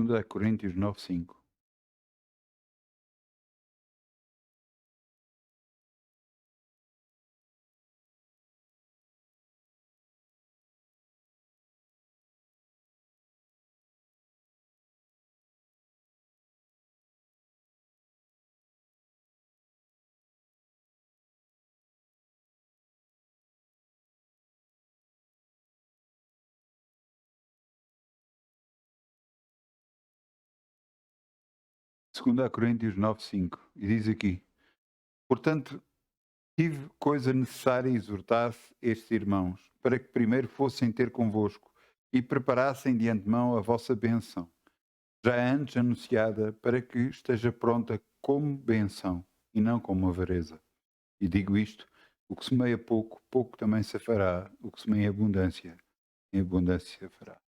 2 Coríntios 9:5. Segundo a Coríntios 9:5. E diz aqui: Portanto, tive coisa necessária exortasse estes irmãos, para que primeiro fossem ter convosco e preparassem de antemão a vossa bênção, já antes anunciada, para que esteja pronta como bênção e não como avareza. E digo isto: o que semeia pouco, pouco também se fará; o que semeia em abundância se fará.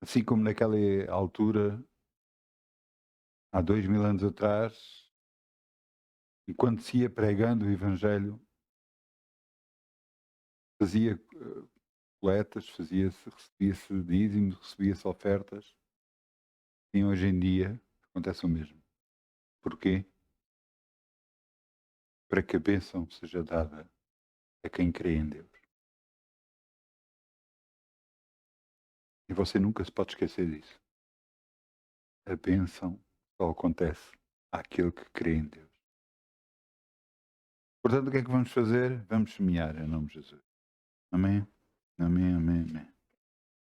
Assim como naquela altura, há 2000 anos atrás, e quando se ia pregando o Evangelho, fazia coletas, recebia-se dízimos, recebia-se ofertas, e hoje em dia acontece o mesmo. Porquê? Para que a bênção seja dada a quem crê em Deus. E você nunca se pode esquecer disso. A bênção só acontece àquele que crê em Deus. Portanto, o que é que vamos fazer? Vamos semear em nome de Jesus. Amém? Amém, amém, amém.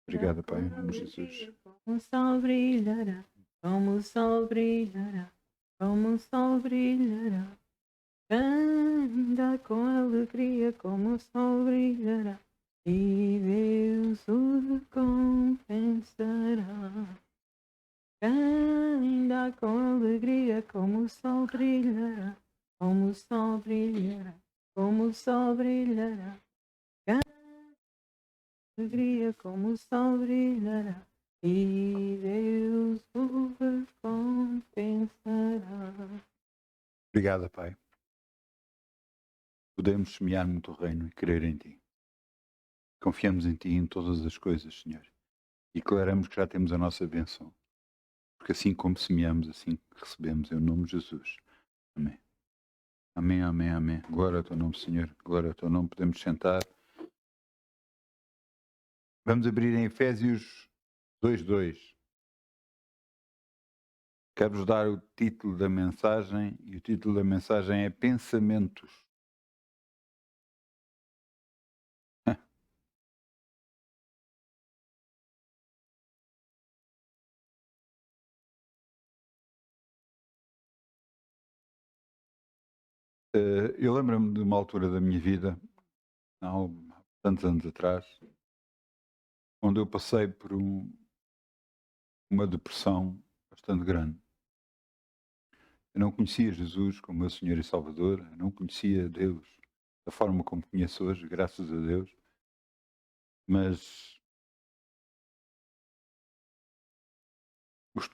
Obrigado, Pai, em nome de Jesus. Como o sol brilhará, como o sol brilhará, como o sol brilhará. Anda com alegria, como o sol brilhará, e Deus o recompensará. Anda com alegria, como o sol brilhará, como o sol brilhará, como o sol brilhará. Alegria, como o sol brilhará, e Deus o recompensará. Obrigado, Pai. Podemos semear no teu reino e crer em Ti. Confiamos em Ti em todas as coisas, Senhor. E declaramos que já temos a nossa bênção. Porque assim como semeamos, assim recebemos. Em nome de Jesus. Amém. Amém, amém, amém. Glória ao Teu nome, Senhor. Glória ao Teu nome. Podemos sentar. Vamos abrir em Efésios 2:2. Quero-vos dar o título da mensagem, e o título da mensagem é Pensamentos. Eu lembro-me de uma altura da minha vida, há tantos anos atrás, onde eu passei por uma depressão bastante grande. Eu não conhecia Jesus como meu Senhor e Salvador, eu não conhecia Deus da forma como conheço hoje, graças a Deus, mas os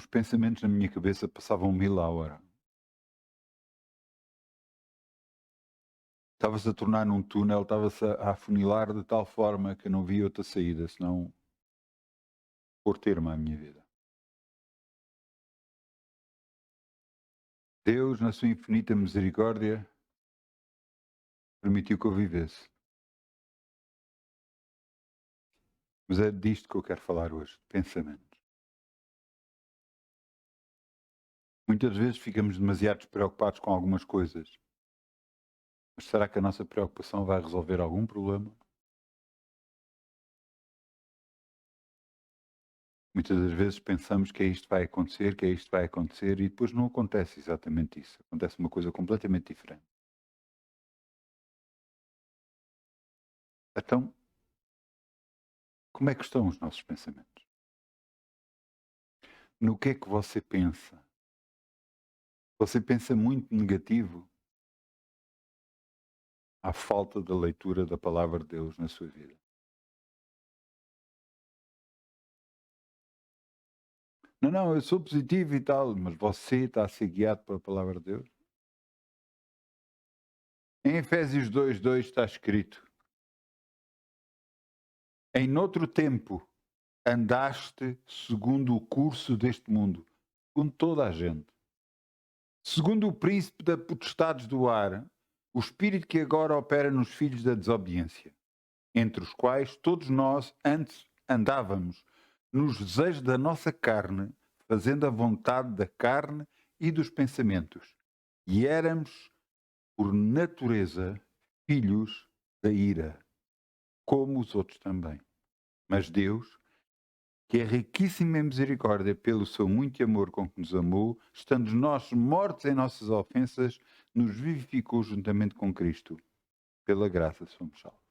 pensamentos na minha cabeça passavam 1000 à hora. Estava-se a tornar num túnel, estava-se a afunilar de tal forma que eu não via outra saída, senão pôr termo à minha vida. Deus, na sua infinita misericórdia, permitiu que eu vivesse. Mas é disto que eu quero falar hoje, de pensamentos. Muitas vezes ficamos demasiado preocupados com algumas coisas. Mas será que a nossa preocupação vai resolver algum problema? Muitas das vezes pensamos que é isto que vai acontecer, que é isto que vai acontecer, e depois não acontece exatamente isso. Acontece uma coisa completamente diferente. Então, como é que estão os nossos pensamentos? No que é que você pensa? Você pensa muito negativo à falta da leitura da palavra de Deus na sua vida? Não, não, eu sou positivo e tal, mas você está a ser guiado pela palavra de Deus? Em Efésios 2:2 está escrito: Em noutro tempo, andaste segundo o curso deste mundo, segundo toda a gente, segundo o príncipe da potestades do ar, o espírito que agora opera nos filhos da desobediência, entre os quais todos nós antes andávamos nos desejos da nossa carne, fazendo a vontade da carne e dos pensamentos, e éramos, por natureza, filhos da ira, como os outros também. Mas Deus, que é riquíssimo em misericórdia pelo seu muito amor com que nos amou, estando nós mortos em nossas ofensas, nos vivificou juntamente com Cristo. Pela graça somos salvos.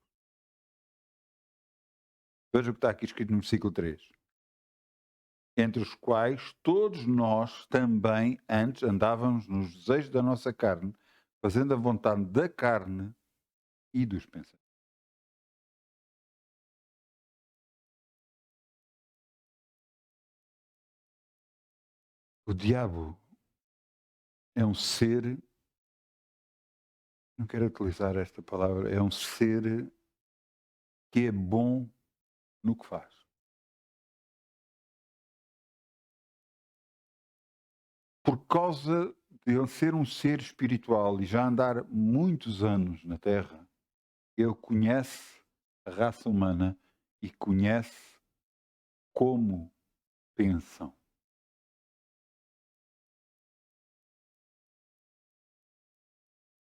Veja o que está aqui escrito no versículo 3. Entre os quais todos nós também antes andávamos nos desejos da nossa carne, fazendo a vontade da carne e dos pensamentos. O diabo é um ser, não quero utilizar esta palavra, é um ser que é bom no que faz. Por causa de ele ser um ser espiritual e já andar muitos anos na Terra, ele conhece a raça humana e conhece como pensam.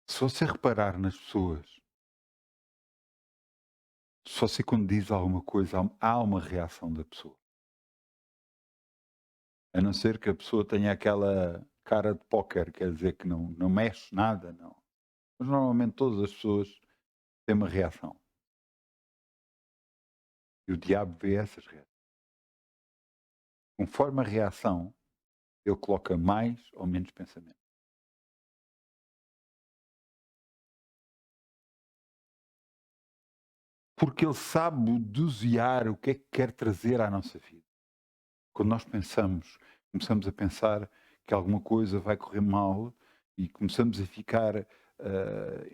Se você reparar nas pessoas, se você quando diz alguma coisa, há uma reação da pessoa. A não ser que a pessoa tenha aquela cara de póquer, quer dizer que não mexe nada, não. Mas normalmente todas as pessoas têm uma reação. E o diabo vê essas reações. Conforme a reação, ele coloca mais ou menos pensamento. Porque ele sabe dosear o que é que quer trazer à nossa vida. Quando nós começamos a pensar que alguma coisa vai correr mal e começamos a ficar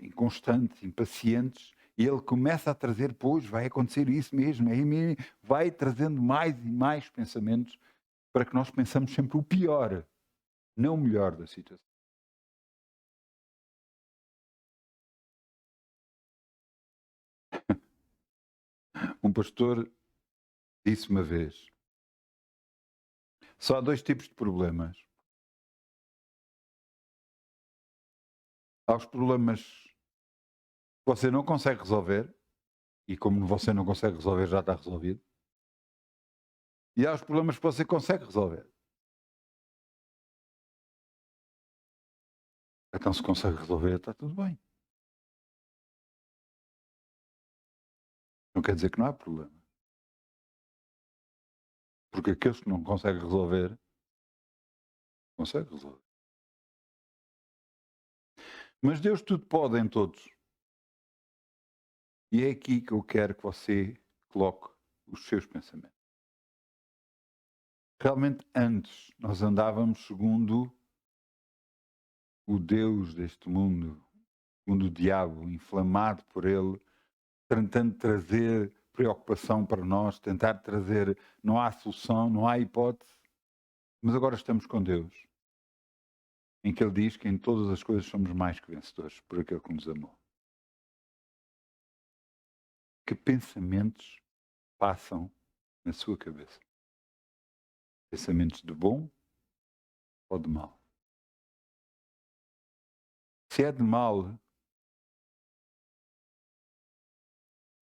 inconstantes, impacientes, e ele começa a trazer, pois vai acontecer isso mesmo, vai trazendo mais e mais pensamentos para que nós pensamos sempre o pior, não o melhor da situação. Um pastor disse uma vez: só há dois tipos de problemas. Há os problemas que você não consegue resolver, e como você não consegue resolver, já está resolvido. E há os problemas que você consegue resolver. Então, se consegue resolver, está tudo bem. Não quer dizer que não há problema. Porque aqueles que não conseguem resolver, conseguem resolver. Mas Deus tudo pode em todos. E é aqui que eu quero que você coloque os seus pensamentos. Realmente, antes, nós andávamos segundo o Deus deste mundo, segundo o diabo, inflamado por ele, tentando trazer preocupação para nós, tentar trazer, não há solução, não há hipótese, mas agora estamos com Deus, em que Ele diz que em todas as coisas somos mais que vencedores por aquele que nos amou. Que pensamentos passam na sua cabeça? Pensamentos de bom ou de mal? Se é de mal,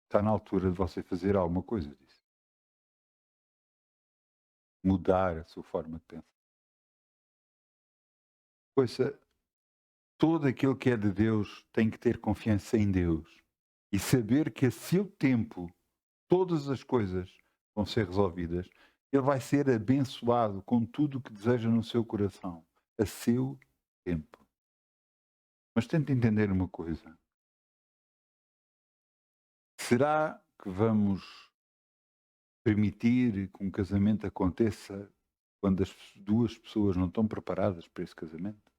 está na altura de você fazer alguma coisa disso. Mudar a sua forma de pensar. Ouça, todo aquilo que é de Deus tem que ter confiança em Deus e saber que a seu tempo todas as coisas vão ser resolvidas. Ele vai ser abençoado com tudo o que deseja no seu coração, a seu tempo. Mas tente entender uma coisa. Será que vamos permitir que um casamento aconteça quando as duas pessoas não estão preparadas para esse casamento?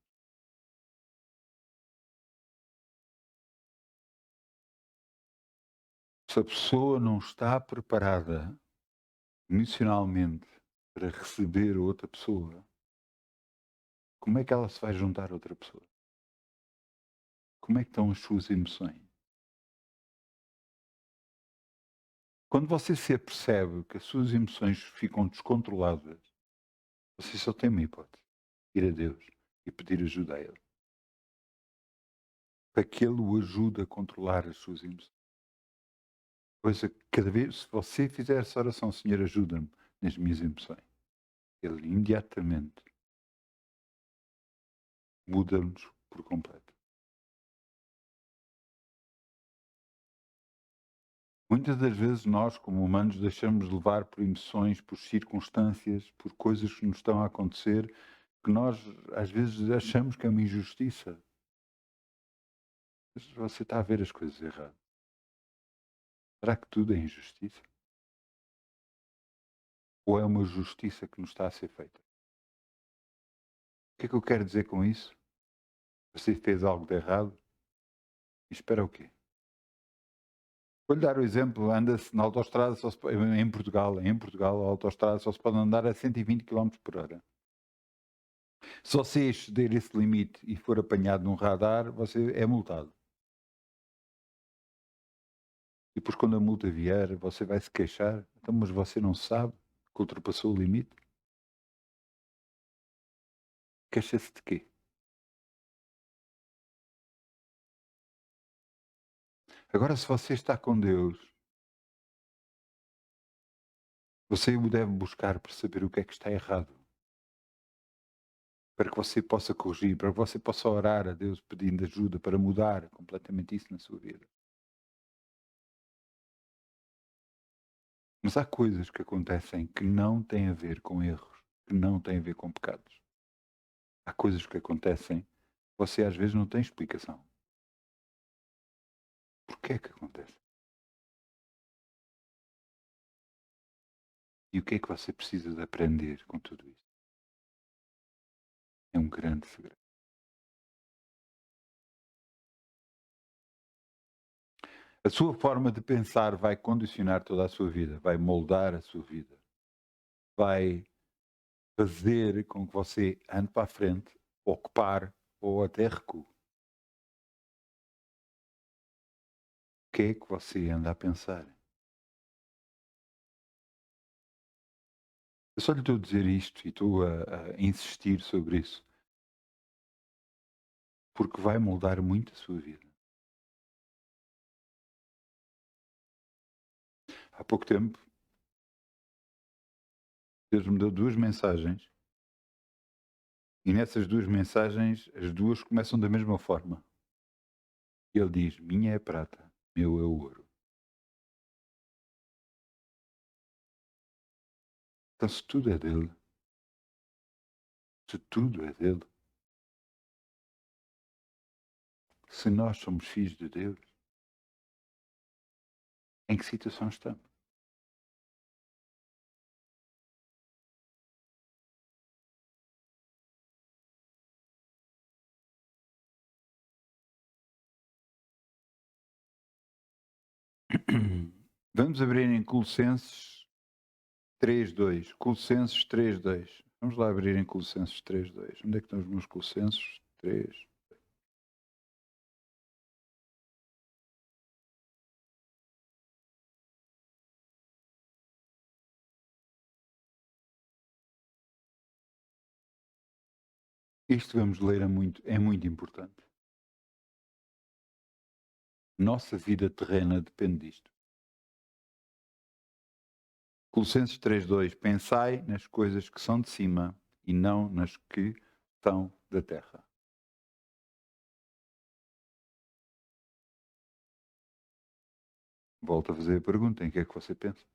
Se a pessoa não está preparada, emocionalmente para receber outra pessoa, como é que ela se vai juntar a outra pessoa? Como é que estão as suas emoções? Quando você se apercebe que as suas emoções ficam descontroladas, você só tem uma hipótese: ir a Deus e pedir ajuda a Ele, para que Ele o ajude a controlar as suas emoções. Pois cada vez, se você fizer essa oração, Senhor, ajuda-me nas minhas emoções, Ele imediatamente muda-nos por completo. Muitas das vezes nós, como humanos, deixamos levar por emoções, por circunstâncias, por coisas que nos estão a acontecer, que nós às vezes achamos que é uma injustiça. Mas você está a ver as coisas erradas. Será que tudo é injustiça? Ou é uma justiça que nos está a ser feita? O que é que eu quero dizer com isso? Você fez algo de errado e espera o quê? Vou-lhe dar o exemplo, anda-se na autoestrada, em Portugal, a autoestrada só se pode andar a 120 km por hora. Se você exceder esse limite e for apanhado num radar, você é multado. E depois quando a multa vier, você vai se queixar. Então, mas você não sabe que ultrapassou o limite? Queixa-se de quê? Agora, se você está com Deus, você o deve buscar para saber o que é que está errado. Para que você possa corrigir, para que você possa orar a Deus pedindo ajuda para mudar completamente isso na sua vida. Mas há coisas que acontecem que não têm a ver com erros, que não têm a ver com pecados. Há coisas que acontecem, você às vezes não tem explicação. Porquê é que acontece? E o que é que você precisa de aprender com tudo isso? É um grande segredo. A sua forma de pensar vai condicionar toda a sua vida, vai moldar a sua vida, vai fazer com que você ande para a frente, ocupar ou até recue. O que é que você anda a pensar? Eu só lhe estou a dizer isto e estou a insistir sobre isso, porque vai moldar muito a sua vida. Há pouco tempo, Deus me deu duas mensagens e nessas duas mensagens, as duas começam da mesma forma. Ele diz: minha é prata, meu é o ouro. Então, se tudo é dele, se tudo é dele, se nós somos filhos de Deus, em que situação estamos? Vamos abrir em Colossenses 3:2. Colossenses 3:2. Vamos lá abrir em Colossenses 3:2. Onde é que estão os meus Colossenses 3? Isto vamos ler é muito importante. Nossa vida terrena depende disto. Colossenses 3:2. Pensai nas coisas que são de cima e não nas que são da terra. Volto a fazer a pergunta: em que é que você pensa?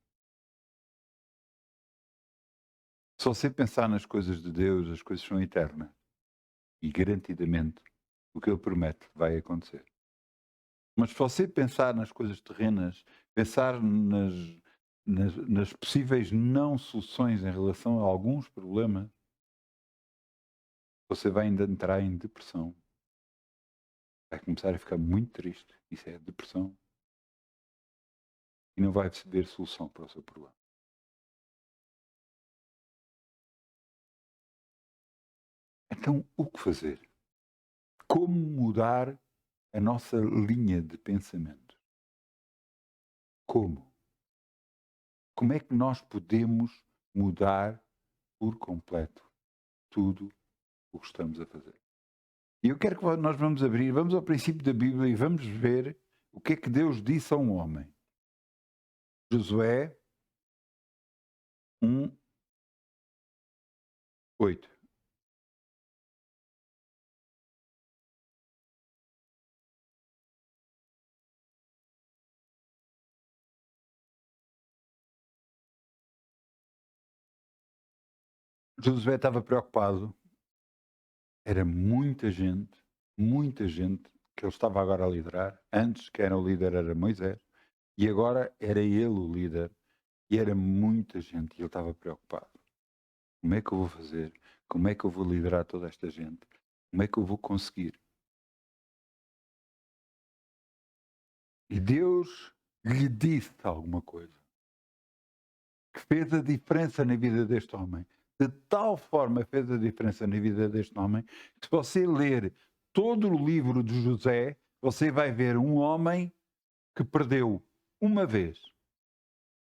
Se você pensar nas coisas de Deus, as coisas são eternas. E garantidamente o que Ele promete vai acontecer. Mas se você pensar nas coisas terrenas, pensar nas possíveis não soluções em relação a alguns problemas, você vai ainda entrar em depressão. Vai começar a ficar muito triste. Isso é depressão. E não vai ver solução para o seu problema. Então, o que fazer? Como mudar a nossa linha de pensamento? Como? Como é que nós podemos mudar por completo tudo o que estamos a fazer? E eu quero que nós vamos ao princípio da Bíblia e vamos ver o que é que Deus disse a um homem. Josué 1:8. Josué estava preocupado, era muita gente que ele estava agora a liderar. Antes, quem era o líder era Moisés, e agora era ele o líder, e era muita gente, e ele estava preocupado. Como é que eu vou fazer? Como é que eu vou liderar toda esta gente? Como é que eu vou conseguir? E Deus lhe disse alguma coisa que fez a diferença na vida deste homem. De tal forma fez a diferença na vida deste homem, que se você ler todo o livro de José, você vai ver um homem que perdeu uma vez.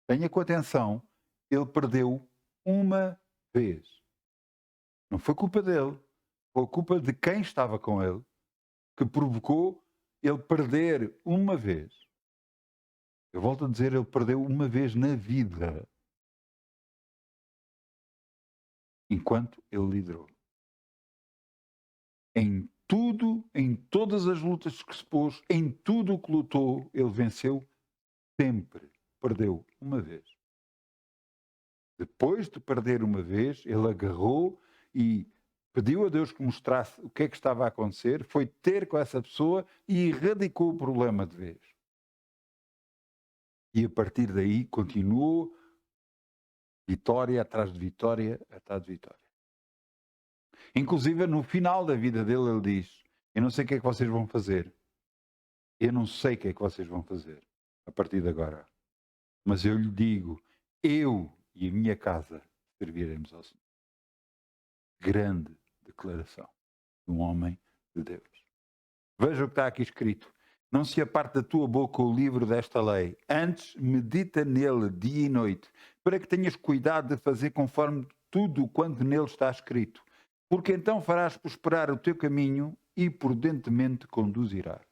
Tenha com atenção, ele perdeu uma vez. Não foi culpa dele, foi culpa de quem estava com ele, que provocou ele perder uma vez. Eu volto a dizer, ele perdeu uma vez na vida, enquanto ele liderou. Em tudo, em todas as lutas que se pôs, em tudo o que lutou, ele venceu sempre. Perdeu uma vez. Depois de perder uma vez, ele agarrou e pediu a Deus que mostrasse o que é que estava a acontecer, foi ter com essa pessoa e erradicou o problema de vez. E a partir daí continuou vitória atrás de vitória atrás de vitória. Inclusive, no final da vida dele, ele diz: eu não sei o que é que vocês vão fazer. Eu não sei o que é que vocês vão fazer a partir de agora. Mas eu lhe digo, eu e a minha casa serviremos ao Senhor. Grande declaração de um homem de Deus. Veja o que está aqui escrito. Não se aparte da tua boca o livro desta lei. Antes, medita nele dia e noite, para que tenhas cuidado de fazer conforme tudo quanto nele está escrito. Porque então farás prosperar o teu caminho e prudentemente conduzirás.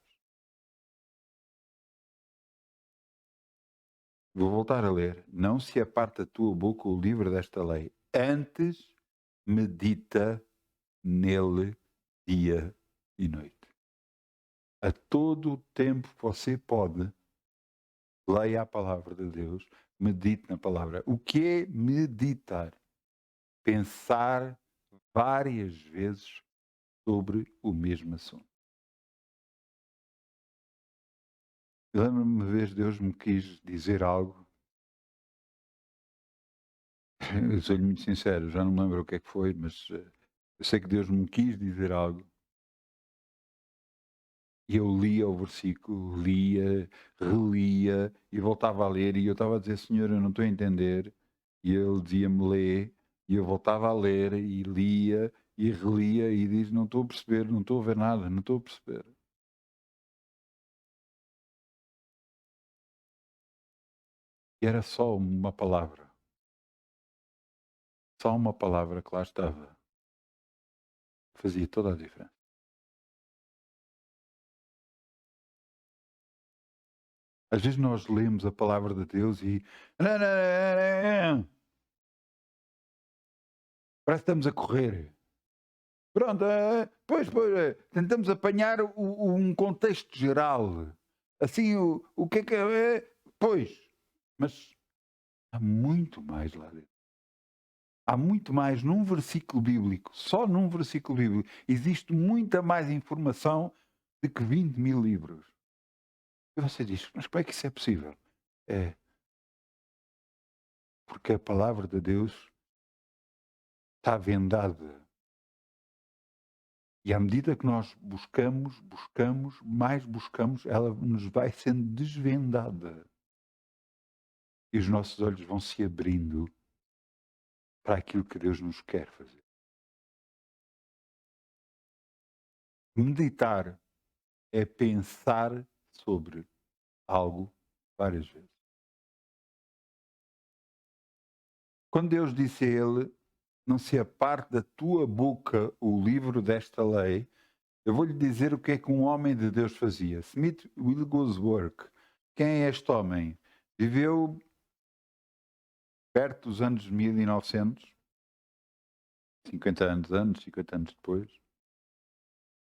Vou voltar a ler. Não se aparte da tua boca o livro desta lei. Antes, medita nele dia e noite. A todo o tempo você pode, leia a palavra de Deus, medite na palavra. O que é meditar? Pensar várias vezes sobre o mesmo assunto. Lembro-me uma vez Deus me quis dizer algo. Eu sou-lhe muito sincero, já não me lembro o que é que foi, mas eu sei que Deus me quis dizer algo. E eu lia o versículo, lia, relia e voltava a ler. E eu estava a dizer, Senhor, eu não estou a entender. E ele dizia-me, lê. E eu voltava a ler e lia e relia e diz, não estou a perceber, não estou a ver nada, não estou a perceber. E era só uma palavra. Só uma palavra que lá estava. Fazia toda a diferença. Às vezes nós lemos a palavra de Deus e parece que estamos a correr. Pronto, pois, tentamos apanhar um contexto geral. Assim, o que é. Pois, mas há muito mais lá dentro. Há muito mais num versículo bíblico, só num versículo bíblico. Existe muita mais informação do que 20.000 livros. E você diz, mas como é que isso é possível? É porque a palavra de Deus está vendada. E à medida que nós mais buscamos, ela nos vai sendo desvendada. E os nossos olhos vão se abrindo para aquilo que Deus nos quer fazer. Meditar é pensar sobre algo várias vezes. Quando Deus disse a ele, não se aparte da tua boca o livro desta lei, eu vou-lhe dizer o que é que um homem de Deus fazia. Smith Wigglesworth. Quem é este homem? Viveu perto dos anos 1900, 50 anos antes, 50 anos depois,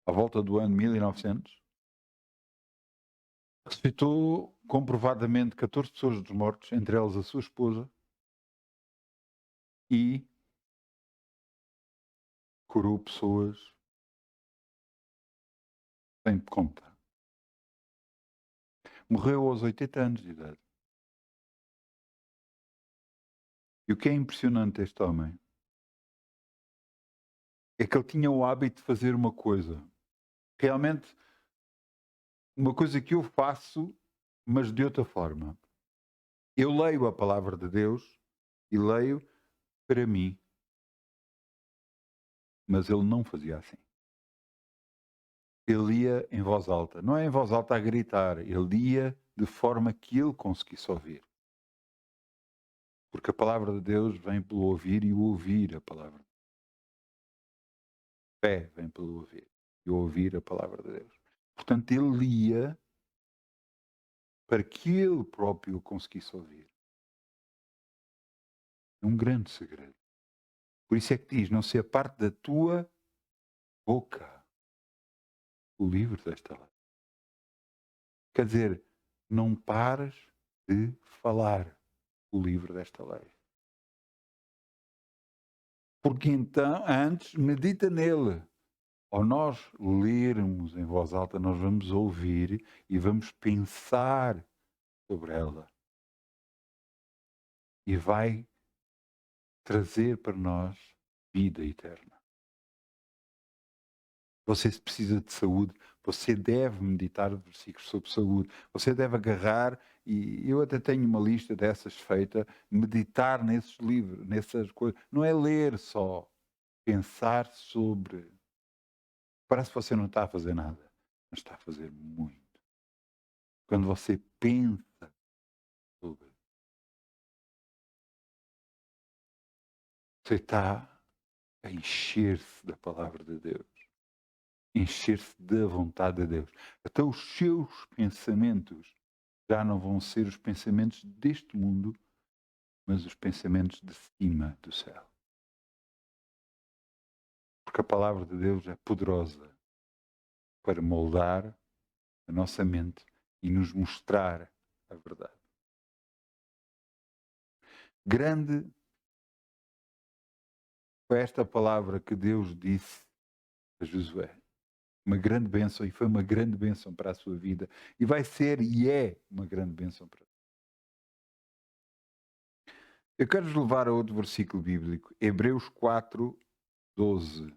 à volta do ano 1900. Ressuscitou comprovadamente 14 pessoas dos mortos, entre elas a sua esposa, e curou pessoas sem conta. Morreu aos 80 anos de idade. E o que é impressionante este homem é que ele tinha o hábito de fazer uma coisa. Realmente, uma coisa que eu faço, mas de outra forma. Eu leio a palavra de Deus e leio para mim. Mas ele não fazia assim. Ele lia em voz alta. Não é em voz alta a gritar. Ele lia de forma que ele conseguisse ouvir. Porque a palavra de Deus vem pelo ouvir e o ouvir a palavra. Fé vem pelo ouvir e ouvir a palavra de Deus. Portanto, ele lia para que ele próprio conseguisse ouvir. É um grande segredo. Por isso é que diz, não se aparte da tua boca o livro desta lei. Quer dizer, não pares de falar o livro desta lei. Porque então, antes, medita nele. Ao nós lermos em voz alta, nós vamos ouvir e vamos pensar sobre ela. E vai trazer para nós vida eterna. Você precisa de saúde, você deve meditar versículos sobre saúde, você deve agarrar, e eu até tenho uma lista dessas feita, meditar nesses livros, nessas coisas. Não é ler só, pensar sobre. Parece que você não está a fazer nada, mas está a fazer muito. Quando você pensa sobre, você está a encher-se da palavra de Deus, encher-se da vontade de Deus. Até os seus pensamentos já não vão ser os pensamentos deste mundo, mas os pensamentos de cima do céu. Porque a palavra de Deus é poderosa para moldar a nossa mente e nos mostrar a verdade. Grande foi esta palavra que Deus disse a Josué. Uma grande bênção, e foi uma grande bênção para a sua vida. E vai ser e é uma grande bênção para. Eu quero vos levar a outro versículo bíblico, Hebreus 4, 12.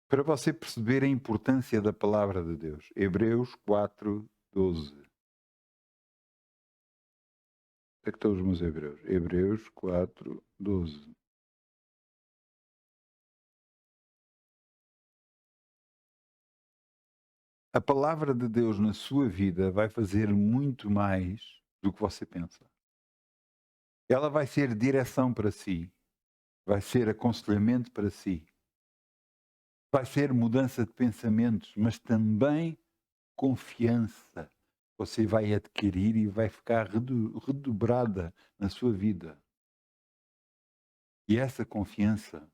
Para você perceber a importância da palavra de Deus. Hebreus 4, 12. Onde é que estão os meus Hebreus? Hebreus 4, 12. A palavra de Deus na sua vida vai fazer muito mais do que você pensa. Ela vai ser direção para si, vai ser aconselhamento para si, vai ser mudança de pensamentos, mas também confiança. Você vai adquirir e vai ficar redobrada na sua vida. E essa confiança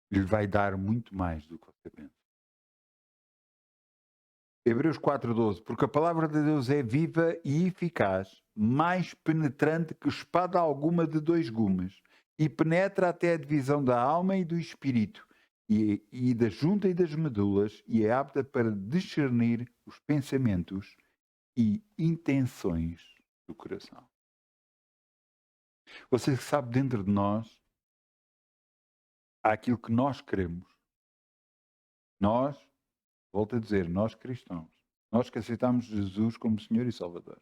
lhe vai dar muito mais do que você pensa. Hebreus 4,12. Porque a palavra de Deus é viva e eficaz, mais penetrante que espada alguma de dois gumes, e penetra até a divisão da alma e do espírito, e da junta e das medulas, e é apta para discernir os pensamentos e intenções do coração. Você sabe, dentro de nós há aquilo que nós queremos. Nós, volto a dizer, nós cristãos, nós que aceitamos Jesus como Senhor e Salvador,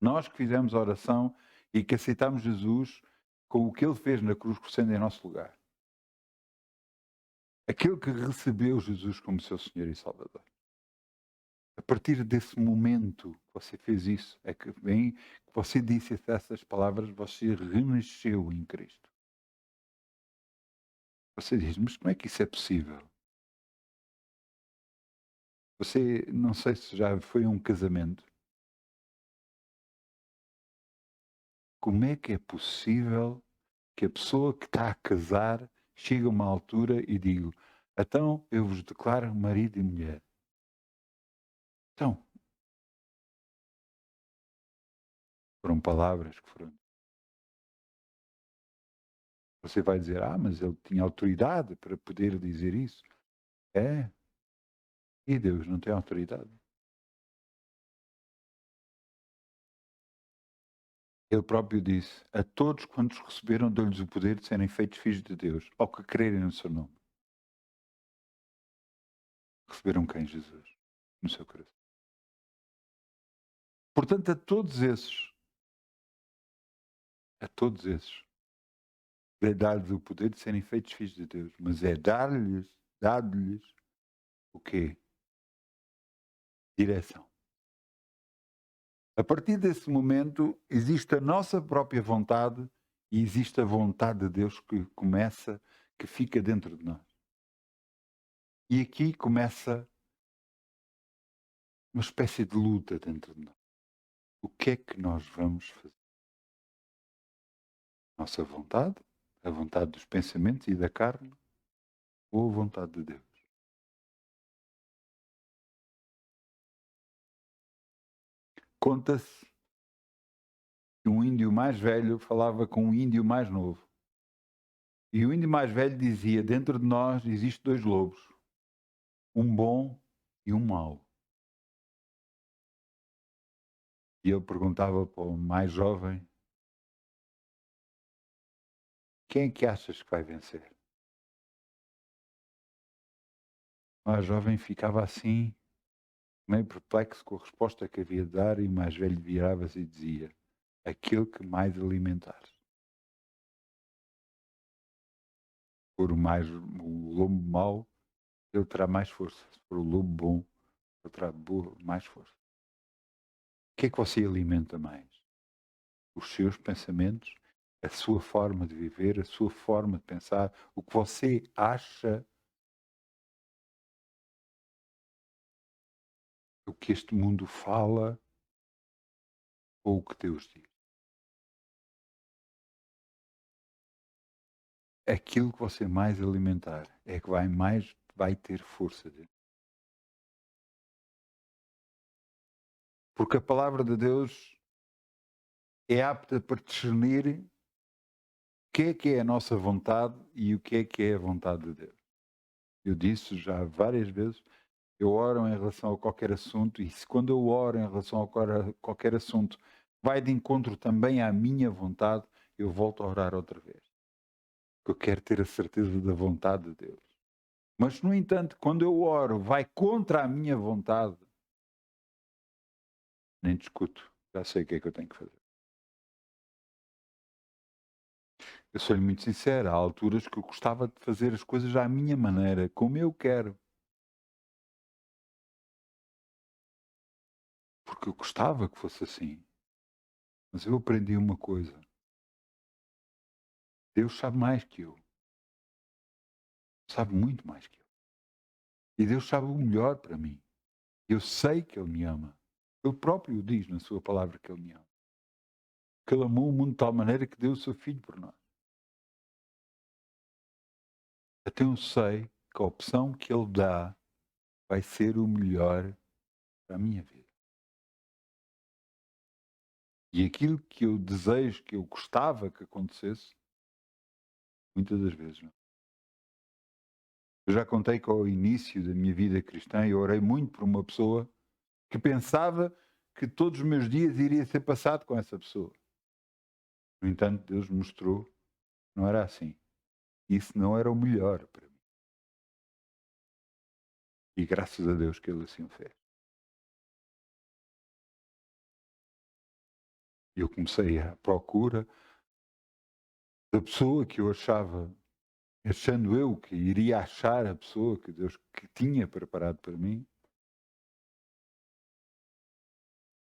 nós que fizemos a oração e que aceitamos Jesus com o que Ele fez na cruz, sendo em nosso lugar. aquele que recebeu Jesus como seu Senhor e Salvador. A partir desse momento que você fez isso, é que vem, que você disse essas palavras, você renasceu em Cristo. Você diz, mas como é que isso é possível? Você, não sei se já foi a um casamento. Como é que é possível que a pessoa que está a casar chegue a uma altura e diga, então eu vos declaro marido e mulher. Então, foram palavras que foram. Você vai dizer, mas ele tinha autoridade para poder dizer isso. É, e Deus não tem autoridade. Ele próprio disse, a todos quantos receberam, deu-lhes o poder de serem feitos filhos de Deus, ao que crerem no seu nome. Receberam quem? Jesus, no seu coração. Portanto, a todos esses, é dar-lhes o poder de serem feitos filhos de Deus, mas é dar-lhes o quê? Direção. A partir desse momento, existe a nossa própria vontade e existe a vontade de Deus que começa, que fica dentro de nós. E aqui começa uma espécie de luta dentro de nós. O que é que nós vamos fazer? Nossa vontade, a vontade dos pensamentos e da carne, ou a vontade de Deus? Conta-se que um índio mais velho falava com um índio mais novo. E o índio mais velho dizia: dentro de nós existem dois lobos, um bom e um mau. E ele perguntava para o mais jovem: quem é que achas que vai vencer? O mais jovem ficava assim, meio perplexo com a resposta que havia de dar, e o mais velho virava-se e dizia: aquele que mais alimentar. For o lobo mau, ele terá mais força. Se for o lobo bom, ele terá mais força. O que é que você alimenta mais? Os seus pensamentos, a sua forma de viver, a sua forma de pensar, o que você acha, o que este mundo fala ou o que Deus diz. Aquilo que você mais alimentar é que vai ter força dentro. Porque a palavra de Deus é apta para discernir o que é a nossa vontade e o que é a vontade de Deus. Eu disse já várias vezes, eu oro em relação a qualquer assunto, e se quando eu oro em relação a qualquer assunto vai de encontro também à minha vontade, eu volto a orar outra vez. Porque eu quero ter a certeza da vontade de Deus. Mas, no entanto, quando eu oro vai contra a minha vontade, nem discuto, já sei o que é que eu tenho que fazer. Eu sou-lhe muito sincero, há alturas que eu gostava de fazer as coisas à minha maneira, como eu quero. Porque eu gostava que fosse assim. Mas eu aprendi uma coisa. Deus sabe mais que eu. Sabe muito mais que eu. E Deus sabe o melhor para mim. Eu sei que Ele me ama. Ele próprio diz na sua palavra que Ele me ama. Que Ele amou o mundo de tal maneira que deu o seu Filho por nós. Até eu sei que a opção que Ele dá vai ser o melhor para a minha vida. E aquilo que eu desejo, que eu gostava que acontecesse, muitas das vezes não. Eu já contei que ao início da minha vida cristã eu orei muito por uma pessoa que pensava que todos os meus dias iria ser passado com essa pessoa. No entanto, Deus mostrou que não era assim. Isso não era o melhor para mim. E graças a Deus que Ele assim o fez. Eu comecei à procura da pessoa que eu achava achando eu que iria achar a pessoa que Deus que tinha preparado para mim,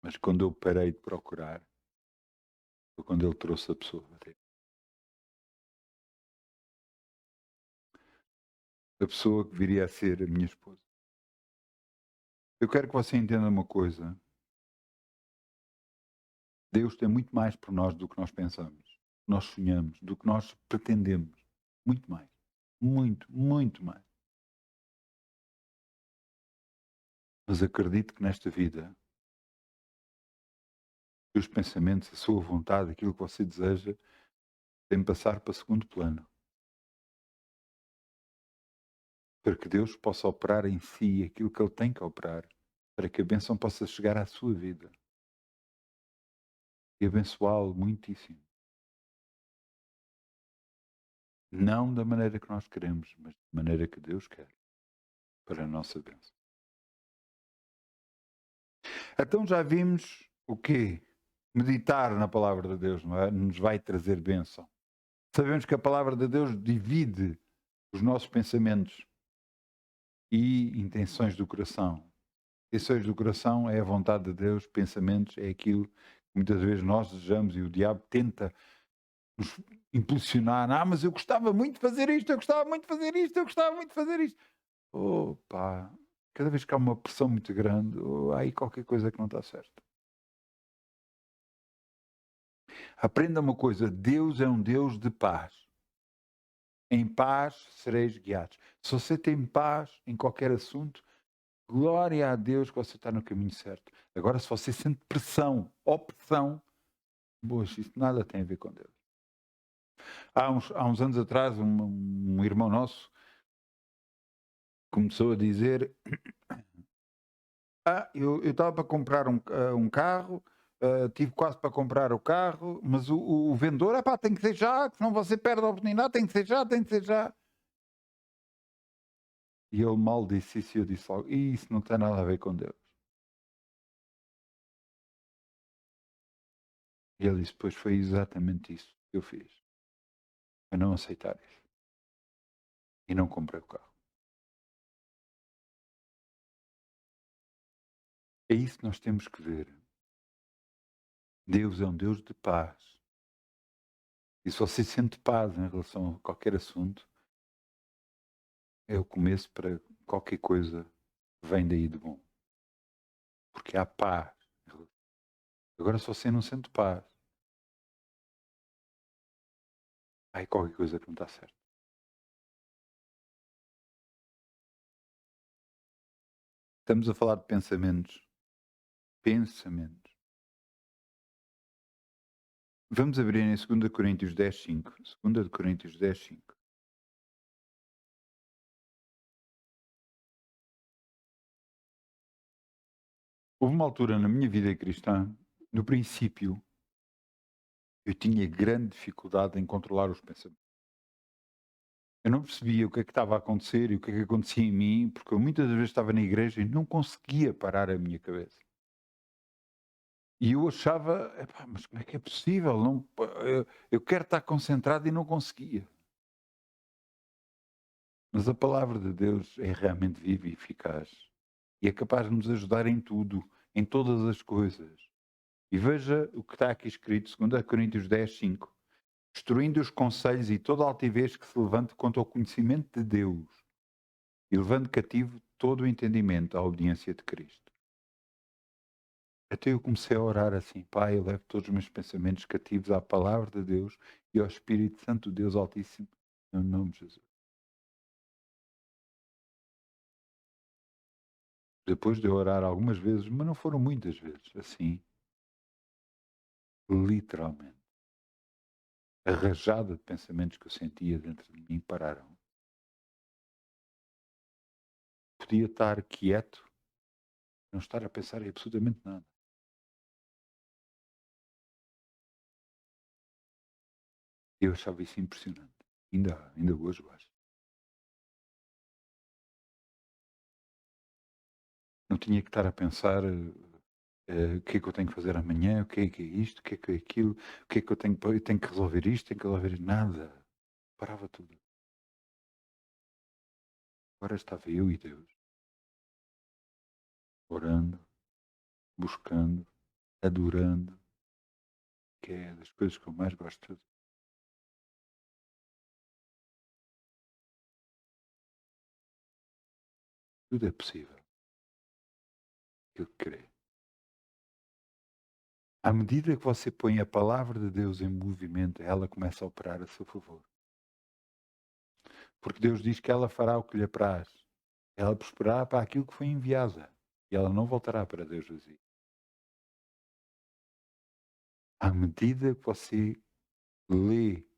mas quando eu parei de procurar, foi quando Ele trouxe a pessoa até. A pessoa que viria a ser a minha esposa. Eu quero que você entenda uma coisa. Deus tem muito mais por nós do que nós pensamos, nós sonhamos, do que nós pretendemos. Muito mais. Muito, muito mais. Mas acredito que nesta vida, os seus pensamentos, a sua vontade, aquilo que você deseja, tem de passar para segundo plano. Para que Deus possa operar em si aquilo que Ele tem que operar, para que a bênção possa chegar à sua vida e abençoá-lo muitíssimo. Não da maneira que nós queremos, mas da maneira que Deus quer, para a nossa bênção. Então já vimos o quê? Meditar na palavra de Deus, não é? Nos vai trazer bênção. Sabemos que a palavra de Deus divide os nossos pensamentos e intenções do coração. Intenções do coração é a vontade de Deus, pensamentos é aquilo que muitas vezes nós desejamos e o diabo tenta nos impulsionar. Ah, mas eu gostava muito de fazer isto, eu gostava muito de fazer isto, eu gostava muito de fazer isto. Opa, cada vez que há uma pressão muito grande, há aí qualquer coisa que não está certa. Aprenda uma coisa, Deus é um Deus de paz. Em paz sereis guiados. Se você tem paz em qualquer assunto, glória a Deus que você está no caminho certo. Agora, se você sente pressão, opressão, poxa, isso nada tem a ver com Deus. Há uns anos atrás, um irmão nosso começou a dizer: eu estava para comprar um carro, tive quase para comprar o carro, mas o vendedor, tem que ser já, senão você perde a oportunidade, tem que ser já, tem que ser já. E ele mal disse isso e eu disse logo: isso não tem nada a ver com Deus. E ele disse: pois foi exatamente isso que eu fiz. A não aceitar isso. E não comprei o carro. É isso que nós temos que ver. Deus é um Deus de paz. E se você sente paz em relação a qualquer assunto, é o começo para qualquer coisa que vem daí de bom. Porque há paz. Agora, se você não sente paz, há aí qualquer coisa que não está certa. Estamos a falar de pensamentos. Pensamentos. Vamos abrir em 2 Coríntios 10:5. 2 Coríntios 10:5. Houve uma altura na minha vida cristã, no princípio, eu tinha grande dificuldade em controlar os pensamentos. Eu não percebia o que é que estava a acontecer e o que é que acontecia em mim, porque eu muitas vezes estava na igreja e não conseguia parar a minha cabeça. E eu achava: "Epá, mas como é que é possível? Não, eu quero estar concentrado e não conseguia." Mas a palavra de Deus é realmente viva e eficaz e é capaz de nos ajudar em tudo, em todas as coisas. E veja o que está aqui escrito, 2 Coríntios 10:5. Destruindo os conselhos e toda a altivez que se levante contra o conhecimento de Deus e levando cativo todo o entendimento à obediência de Cristo. Até eu comecei a orar assim: Pai, eu levo todos os meus pensamentos cativos à palavra de Deus e ao Espírito Santo de Deus Altíssimo, no nome de Jesus. Depois de eu orar algumas vezes, mas não foram muitas vezes, assim, literalmente, a rajada de pensamentos que eu sentia dentro de mim pararam. Podia estar quieto, não estar a pensar em absolutamente nada. Eu achava isso impressionante. Ainda hoje eu acho. Não tinha que estar a pensar o que é que eu tenho que fazer amanhã, o que é isto, o que é aquilo, o que é que eu tenho que resolver isto, tenho que resolver nada. Parava tudo. Agora estava eu e Deus, orando, buscando, adorando, que é das coisas que eu mais gosto de fazer. Tudo é possível, aquilo que crê. À medida que você põe a palavra de Deus em movimento, ela começa a operar a seu favor. Porque Deus diz que ela fará o que lhe apraz. Ela prosperará para aquilo que foi enviada. E ela não voltará para Deus vazio. À medida que você lê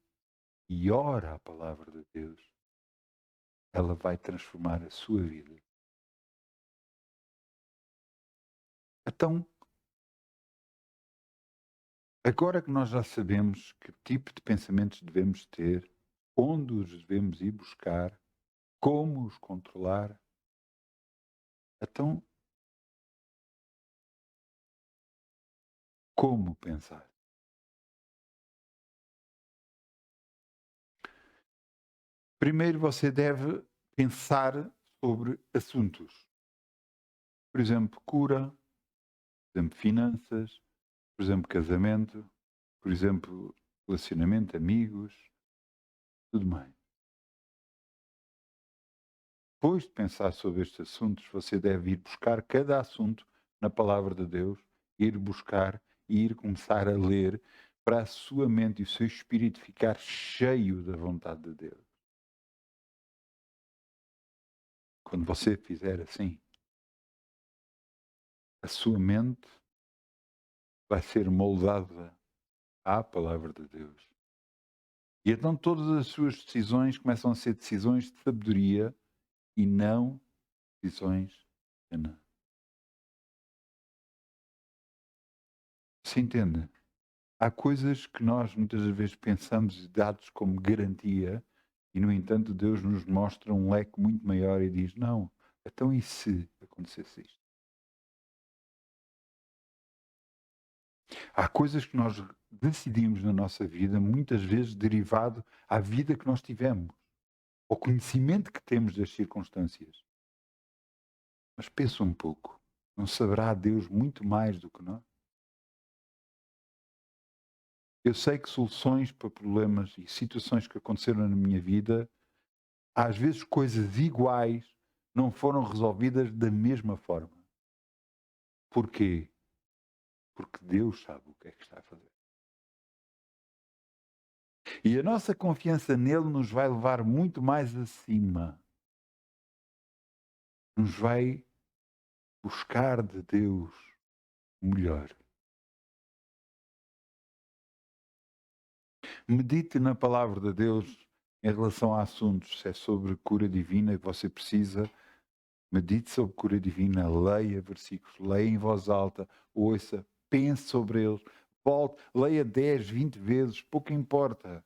e ora a palavra de Deus, ela vai transformar a sua vida. Então, agora que nós já sabemos que tipo de pensamentos devemos ter, onde os devemos ir buscar, como os controlar, então, como pensar? Primeiro você deve pensar sobre assuntos. Por exemplo, cura, por exemplo, finanças, por exemplo, casamento, por exemplo, relacionamento, amigos, tudo mais. Depois de pensar sobre estes assuntos, você deve ir buscar cada assunto na palavra de Deus, ir buscar e ir começar a ler para a sua mente e o seu espírito ficar cheio da vontade de Deus. Quando você fizer assim, a sua mente vai ser moldada à palavra de Deus. E então todas as suas decisões começam a ser decisões de sabedoria e não decisões de não. Se entende? Há coisas que nós muitas vezes pensamos e dados como garantia e, no entanto, Deus nos mostra um leque muito maior e diz, não, então e se acontecesse isto? Há coisas que nós decidimos na nossa vida, muitas vezes derivado à vida que nós tivemos, ao conhecimento que temos das circunstâncias. Mas pensa um pouco, não saberá Deus muito mais do que nós? Eu sei que soluções para problemas e situações que aconteceram na minha vida, às vezes coisas iguais não foram resolvidas da mesma forma. Porquê? Porque Deus sabe o que é que está a fazer. E a nossa confiança nele nos vai levar muito mais acima. Nos vai buscar de Deus o melhor. Medite na palavra de Deus em relação a assuntos. Se é sobre cura divina que você precisa, medite sobre cura divina, leia versículos, leia em voz alta, ouça, pense sobre eles, volte, leia 10, 20 vezes, pouco importa.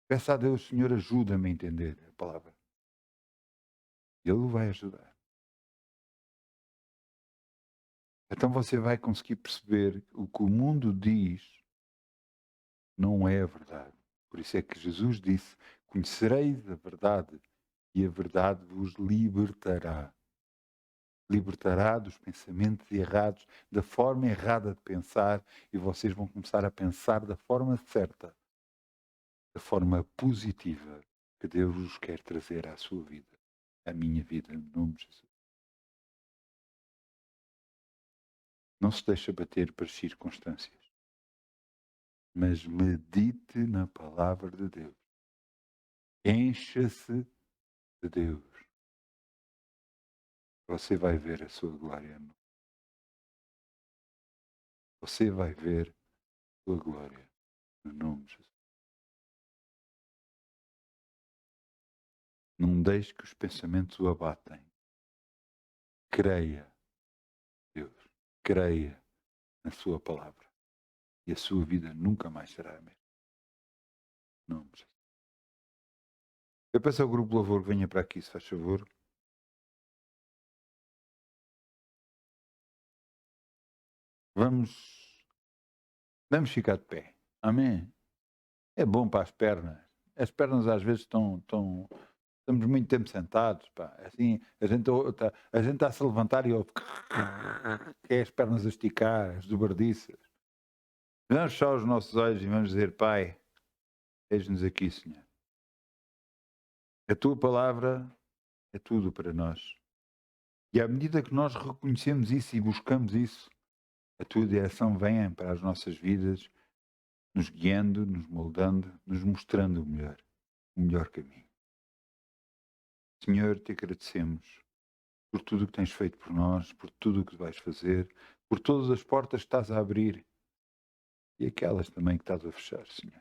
Peça a Deus, Senhor, ajuda-me a entender a palavra. Ele o vai ajudar. Então você vai conseguir perceber o que o mundo diz não é a verdade. Por isso é que Jesus disse, conhecereis a verdade e a verdade vos libertará. Libertará dos pensamentos errados, da forma errada de pensar, e vocês vão começar a pensar da forma certa, da forma positiva que Deus vos quer trazer à sua vida, à minha vida, em nome de Jesus. Não se deixe bater pelas circunstâncias, mas medite na palavra de Deus. Encha-se de Deus. Você vai ver a sua glória. Você vai ver a sua glória, no nome de Jesus. Não deixe que os pensamentos o abatem. Creia, Deus. Creia na sua palavra. E a sua vida nunca mais será a mesma. Em nome de Jesus. Eu peço ao grupo Louvor que venha para aqui, se faz favor. Vamos ficar de pé. Amém? É bom para as pernas. As pernas às vezes estão Estamos muito tempo sentados, pá. Assim, a gente está a se levantar e ouve que é as pernas a esticar, as dobradiças. Vamos fechar os nossos olhos e vamos dizer, Pai, eis-nos aqui, Senhor. A tua palavra é tudo para nós. E à medida que nós reconhecemos isso e buscamos isso, a tua direção vem para as nossas vidas, nos guiando, nos moldando, nos mostrando o melhor caminho. Senhor, te agradecemos por tudo o que tens feito por nós, por tudo o que vais fazer, por todas as portas que estás a abrir e aquelas também que estás a fechar, Senhor.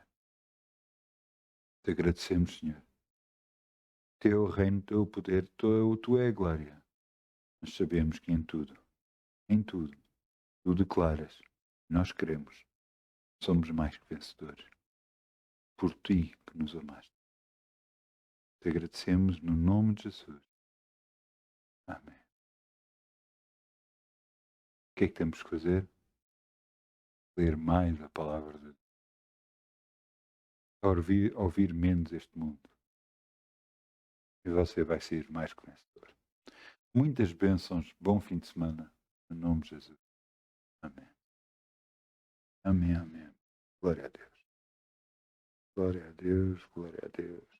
Te agradecemos, Senhor. Teu reino, teu poder, tu é a glória. Mas sabemos que em tudo, tu declaras, nós queremos, somos mais que vencedores. Por ti que nos amaste. Te agradecemos no nome de Jesus. Amém. O que é que temos que fazer? Ler mais a palavra de Deus. Ouvir menos este mundo. E você vai ser mais que vencedor. Muitas bênçãos. Bom fim de semana. No nome de Jesus. Amém. Amém, amém. Glória a Deus. Glória a Deus, glória a Deus.